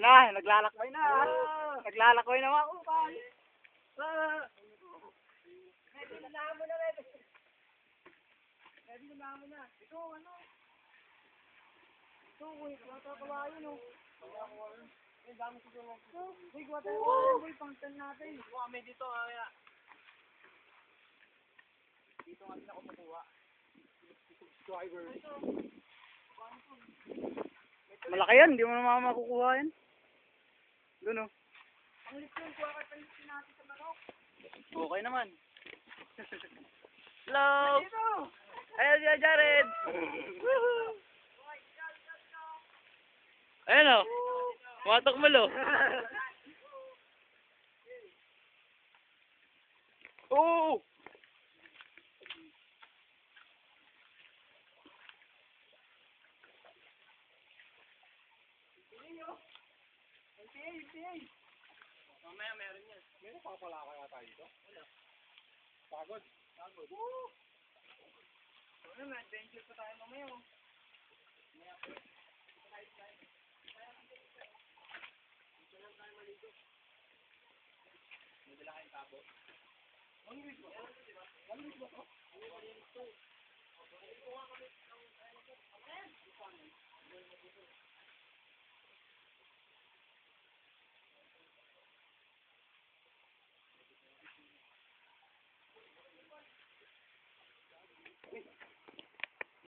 na, naglalakbay na. Naglalakbay na mga kupal. Ready na naman na, ready. Ready na naman na. Ito, ano? Ito, uy, kumatapawain, oh. Ang dami siguro. Uy, kumatapawain, uy, pangtan natin. Kami dito, kaya. Dito nga sila kumukuha. Subscriber. Malaki yan, hindi mo naman makukuha yan. Doon, oh. Ang lipin, kuha ka palitin natin sa manok. Okay naman. Hello! Ayun siya, Jared! Ayun, oh. Matok mo, lo. Oo! Mamaya meron yan. Meron pa pala kaya tayo dito? Wala. Pagod? Pagod. Woo! Ano, may adventure pa tayo mamaya, oh. Mamaya po. Dito lang tayo maligo. May dala kayong tabo. 1 week ba? 1 week ba? 1 week ba?